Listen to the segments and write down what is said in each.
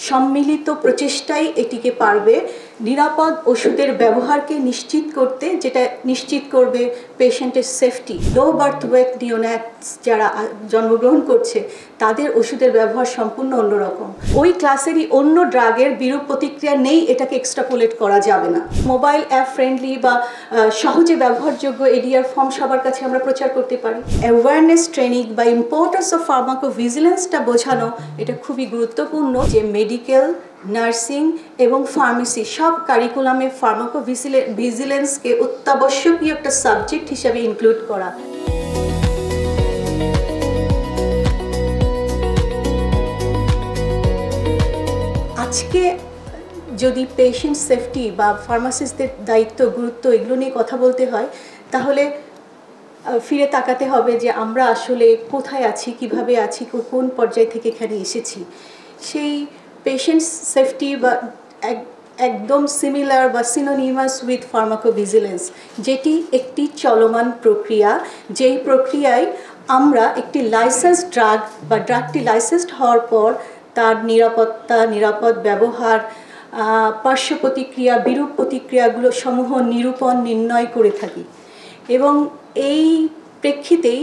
সম্মিলিত প্রচেষ্টাই এটিকে পারবে নিরাপদ ওষুধের ব্যবহারকে নিশ্চিত করতে, যেটা নিশ্চিত করবে পেশেন্টের সেফটি। লো বার্থ ওয়েট নিওন্যাটস যারা জন্মগ্রহণ করছে তাদের ওষুধের ব্যবহার সম্পূর্ণ অন্যরকম। ওই ক্লাসেরই অন্য ড্রাগের বিরূপ প্রতিক্রিয়া নেই, এটাকে এক্সট্রাপোলেট করা যাবে না। মোবাইল অ্যাপ ফ্রেন্ডলি বা সহজে ব্যবহারযোগ্য এডিআর ফর্ম সবার কাছে আমরা প্রচার করতে পারি। অ্যাওয়ারনেস ট্রেনিং বা ইম্পর্টেন্স অফ ফার্মাকোভিজিলেন্সটা বোঝানো এটা খুবই গুরুত্বপূর্ণ, যে মেডিকেল, নার্সিং এবং ফার্মেসি সব কারিকুলামে ফার্মাকোভিজিলেন্সকে অত্যাবশ্যকীয় একটা সাবজেক্ট হিসাবে ইনক্লুড করা। আজকে যদি পেশেন্ট সেফটি বা ফার্মাসিস্টদের দায়িত্ব, গুরুত্ব এগুলো নিয়ে কথা বলতে হয়, তাহলে ফিরে তাকাতে হবে যে আমরা আসলে কোথায় আছি, কিভাবে আছি, কোন পর্যায় থেকে এখানে এসেছি। সেই পেশেন্ট সেফটি বা একদম সিমিলার বা সিনোনিমাস উইথ ফার্মাকোভিজিলেন্স, যেটি একটি চলমান প্রক্রিয়া, যেই প্রক্রিয়ায় আমরা একটি লাইসেন্স ড্রাগ বা ড্রাগটি লাইসেন্সড হওয়ার পর তার নিরাপত্তা, নিরাপদ ব্যবহার, পার্শ্ব প্রতিক্রিয়া, বিরূপ প্রতিক্রিয়াগুলো সমূহ নিরূপণ, নির্ণয় করে থাকি। এবং এই প্রেক্ষিতেই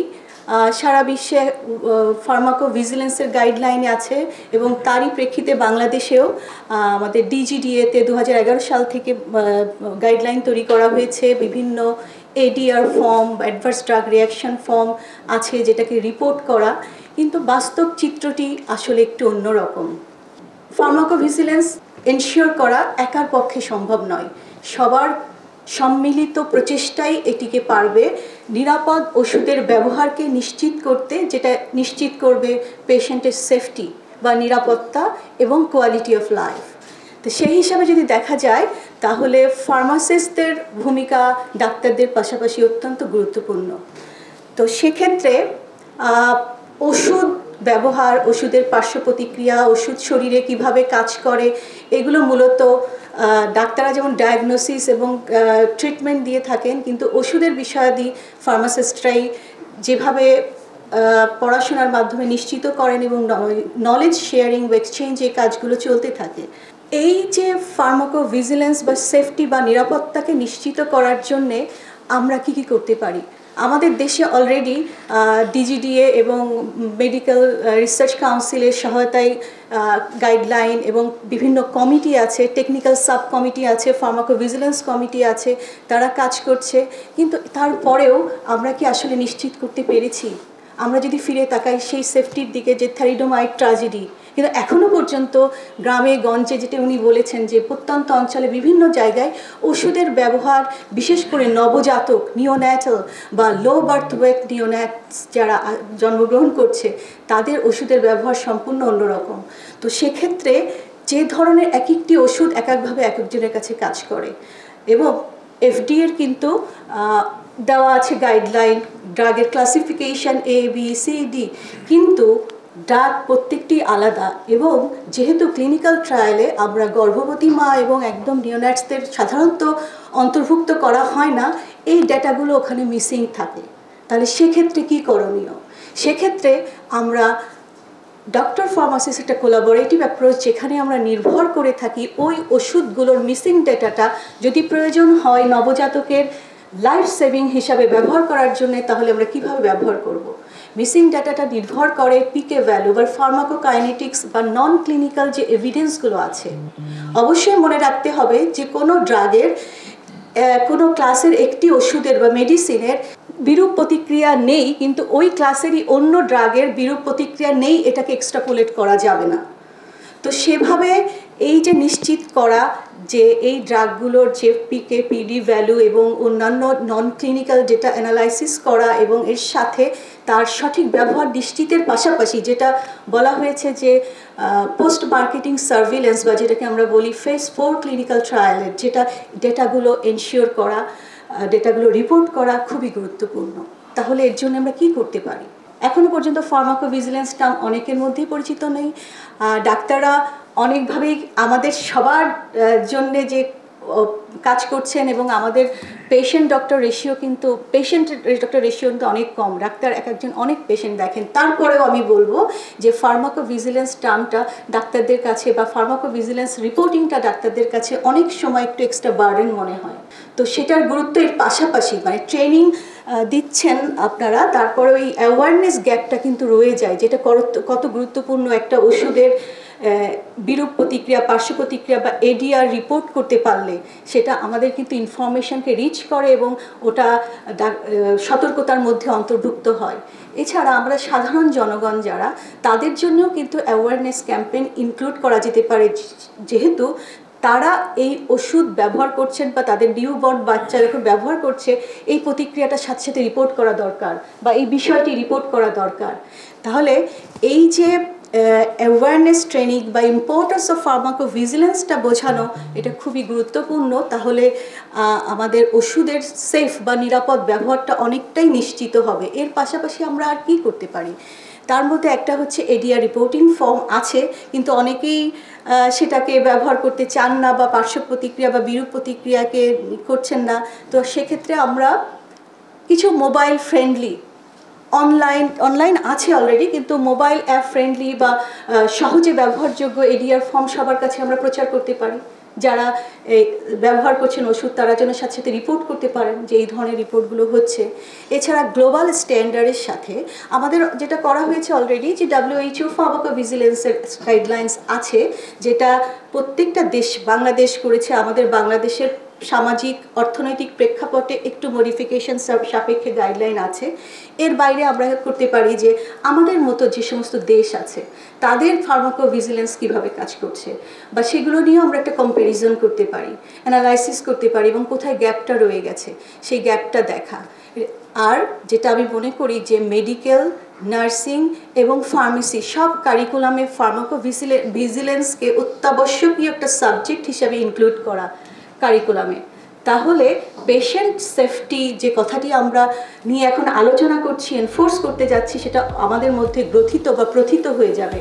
সারা বিশ্বে ফার্মাকোভিজিলেন্সের গাইডলাইন আছে, এবং তারই প্রেক্ষিতে বাংলাদেশেও আমাদের ডিজিডিএতে 2011 সাল থেকে গাইডলাইন তৈরি করা হয়েছে। বিভিন্ন ADR form, adverse drug reaction form আছে যেটাকে রিপোর্ট করা, কিন্তু বাস্তব চিত্রটি আসলে একটু অন্যরকম। ফার্মাকোভিজিলেন্স এনশিওর করা একার পক্ষে সম্ভব নয়, সবার সম্মিলিত প্রচেষ্টাই এটিকে পারবে নিরাপদ ওষুধের ব্যবহারকে নিশ্চিত করতে, যেটা নিশ্চিত করবে পেশেন্টের সেফটি বা নিরাপত্তা এবং কোয়ালিটি অফ লাইফ। তো সেই হিসাবে যদি দেখা যায়, তাহলে ফার্মাসিস্টদের ভূমিকা ডাক্তারদের পাশাপাশি অত্যন্ত গুরুত্বপূর্ণ। তো সেক্ষেত্রে ওষুধ ব্যবহার, ওষুধের পার্শ্ব প্রতিক্রিয়া, ওষুধ শরীরে কিভাবে কাজ করে, এগুলো মূলত ডাক্তাররা যেমন ডায়াগনোসিস এবং ট্রিটমেন্ট দিয়ে থাকেন, কিন্তু ওষুধের বিষয়াদি ফার্মাসিস্টরাই যেভাবে পড়াশোনার মাধ্যমে নিশ্চিত করেন এবং নলেজ শেয়ারিং বা এক্সচেঞ্জ এই কাজগুলো চলতে থাকে। এই যে ফার্মাকোভিজিলেন্স বা সেফটি বা নিরাপত্তাকে নিশ্চিত করার জন্যে আমরা কি করতে পারি? আমাদের দেশে অলরেডি ডিজিডিএ এবং মেডিকেল রিসার্চ কাউন্সিলের সহায়তায় গাইডলাইন এবং বিভিন্ন কমিটি আছে, টেকনিক্যাল সাব কমিটি আছে, ফার্মাকোভিজিলেন্স কমিটি আছে, তারা কাজ করছে। কিন্তু তারপরেও আমরা কি আসলে নিশ্চিত করতে পেরেছি? আমরা যদি ফিরে তাকাই সেই সেফটির দিকে, যে থ্যালিডোমাইড ট্র্যাজেডি, কিন্তু এখনও পর্যন্ত গ্রামে গঞ্জে, যেটা উনি বলেছেন যে প্রত্যন্ত অঞ্চলে বিভিন্ন জায়গায় ওষুধের ব্যবহার, বিশেষ করে নবজাতক নিওন্যাটাল বা লো বার্থ ওয়েট নিওন্যাটস যারা জন্মগ্রহণ করছে তাদের ওষুধের ব্যবহার সম্পূর্ণ অন্যরকম। তো সেক্ষেত্রে যে ধরনের এক একটি ওষুধ এক একভাবে এক একজনের কাছে কাজ করে, এবং এফডিএর কিন্তু দেওয়া আছে গাইডলাইন, ড্রাগের classification A B C D, কিন্তু ড্রাগ প্রত্যেকটি আলাদা। এবং যেহেতু ক্লিনিক্যাল ট্রায়ালে আমরা গর্ভবতী মা এবং একদম নিওন্যাটসদের সাধারণত অন্তর্ভুক্ত করা হয় না, এই ডেটাগুলো ওখানে মিসিং থাকে। তাহলে সেক্ষেত্রে কী করণীয়? সেক্ষেত্রে আমরা ডক্টর ফার্মাসিস্ট একটা কোলাবোরেটিভ অ্যাপ্রোচ, যেখানে আমরা নির্ভর করে থাকি ওই ওষুধগুলোর মিসিং ডেটাটা যদি প্রয়োজন হয় নবজাতকের লাইফ সেভিং হিসাবে ব্যবহার করার জন্য, তাহলে আমরা কিভাবে ব্যবহার করব। মিসিং ডাটাটা নির্ভর করে পিকে ভ্যালু বা ফার্মাকোকাইনেটিক্স বা নন ক্লিনিক্যাল যে এভিডেন্সগুলো আছে। অবশ্যই মনে রাখতে হবে যে কোনো ড্রাগের, কোনো ক্লাসের একটি ওষুধের বা মেডিসিনের বিরূপ প্রতিক্রিয়া নেই, কিন্তু ওই ক্লাসেরই অন্য ড্রাগের বিরূপ প্রতিক্রিয়া নেই, এটাকে এক্সট্রাপোলেট করা যাবে না। তো সেভাবে এই যে নিশ্চিত করা যে এই ড্রাগগুলোর যে পিকে পিডি ভ্যালু এবং অন্যান্য নন ক্লিনিক্যাল ডেটা অ্যানালাইসিস করা, এবং এর সাথে তার সঠিক ব্যবহার নিশ্চিতের পাশাপাশি যেটা বলা হয়েছে যে পোস্ট মার্কেটিং সার্ভিলেন্স বা যেটাকে আমরা বলি ফেজ 4 ক্লিনিক্যাল ট্রায়ালের যেটা ডেটাগুলো এনশিওর করা, ডেটাগুলো রিপোর্ট করা খুবই গুরুত্বপূর্ণ। তাহলে এর জন্য আমরা কী করতে পারি? এখনও পর্যন্ত ফার্মাকোভিজিলেন্স নাম অনেকের মধ্যেই পরিচিত নেই। ডাক্তাররা অনেকভাবেই আমাদের সবার জন্যে যে কাজ করছেন এবং আমাদের পেশেন্ট ডক্টর রেশিও কিন্তু অনেক কম, ডাক্তার এক একজন অনেক পেশেন্ট দেখেন। তারপরেও আমি বলবো যে ফার্মাকোভিজিলেন্স টার্মটা ডাক্তারদের কাছে বা ফার্মাকোভিজিলেন্স রিপোর্টিংটা ডাক্তারদের কাছে অনেক সময় একটু এক্সট্রা বার্ডেন মনে হয়। তো সেটার গুরুত্ব এর পাশাপাশি মানে ট্রেনিং দিচ্ছেন আপনারা, তারপরে ওই অ্যাওয়ারনেস গ্যাপটা কিন্তু রয়ে যায়, যেটা কত গুরুত্বপূর্ণ একটা ওষুধের বিরূপ প্রতিক্রিয়া, পার্শ্ব প্রতিক্রিয়া বা এডিআর রিপোর্ট করতে পারলে সেটা আমাদের কিন্তু ইনফরমেশনকে রিচ করে এবং ওটা সতর্কতার মধ্যে অন্তর্ভুক্ত হয়। এছাড়া আমরা সাধারণ জনগণ যারা, তাদের জন্যও কিন্তু অ্যাওয়ারনেস ক্যাম্পেইন ইনক্লুড করা যেতে পারে, যেহেতু তারা এই ওষুধ ব্যবহার করছেন বা তাদের নিউবর্ন বাচ্চা যখন ব্যবহার করছে এই প্রতিক্রিয়াটার সাথে সাথে রিপোর্ট করা দরকার বা এই বিষয়টি রিপোর্ট করা দরকার। তাহলে এই যে অ্যাওয়ারনেস ট্রেনিং বা ইম্পর্টেন্স অফ ফার্মাকোভিজিলেন্সটা বোঝানো, এটা খুবই গুরুত্বপূর্ণ। তাহলে আমাদের ওষুধের সেফ বা নিরাপদ ব্যবহারটা অনেকটাই নিশ্চিত হবে। এর পাশাপাশি আমরা আর কি করতে পারি, তার মধ্যে একটা হচ্ছে এডিআর রিপোর্টিং ফর্ম আছে, কিন্তু অনেকেই সেটাকে ব্যবহার করতে চান না বা পার্শ্ব প্রতিক্রিয়া বা বিরূপ প্রতিক্রিয়াকে করছেন না। তো সেক্ষেত্রে আমরা কিছু মোবাইল ফ্রেন্ডলি অনলাইন আছে অলরেডি, কিন্তু মোবাইল অ্যাপ ফ্রেন্ডলি বা সহজে ব্যবহারযোগ্য এডিআর ফর্ম সবার কাছে আমরা প্রচার করতে পারি। যারা ব্যবহার করছেন ওষুধ তারা যেন সাথে সাথে রিপোর্ট করতে পারেন যে এই ধরনের রিপোর্টগুলো হচ্ছে। এছাড়া গ্লোবাল স্ট্যান্ডার্ডের সাথে আমাদের যেটা করা হয়েছে অলরেডি, যে WHO ফার্মাকোভিজিলেন্সের গাইডলাইন্স আছে, যেটা প্রত্যেকটা দেশ, বাংলাদেশ করেছে, আমাদের বাংলাদেশের সামাজিক অর্থনৈতিক প্রেক্ষাপটে একটু মডিফিকেশন সাপেক্ষে গাইডলাইন আছে। এর বাইরে আমরা করতে পারি যে আমাদের মতো যে সমস্ত দেশ আছে তাদের ফার্মাকোভিজিলেন্স কীভাবে কাজ করছে বা সেগুলো নিয়েও আমরা একটা কম্প্যারিজন করতে পারি, অ্যানালাইসিস করতে পারি এবং কোথায় গ্যাপটা রয়ে গেছে সেই গ্যাপটা দেখা। আর যেটা আমি মনে করি যে মেডিকেল, নার্সিং এবং ফার্মেসি সব কারিকুলামে ফার্মাকোভিজিলেন্সকে অত্যাবশ্যকীয় একটা সাবজেক্ট হিসাবে ইনক্লুড করা কারিকুলামে। তাহলে পেশেন্ট সেফটি যে কথাটি আমরা নিয়ে এখন আলোচনা করছি, এনফোর্স করতে যাচ্ছি, সেটা আমাদের মধ্যে গ্রথিত বা প্রথিত হয়ে যাবে।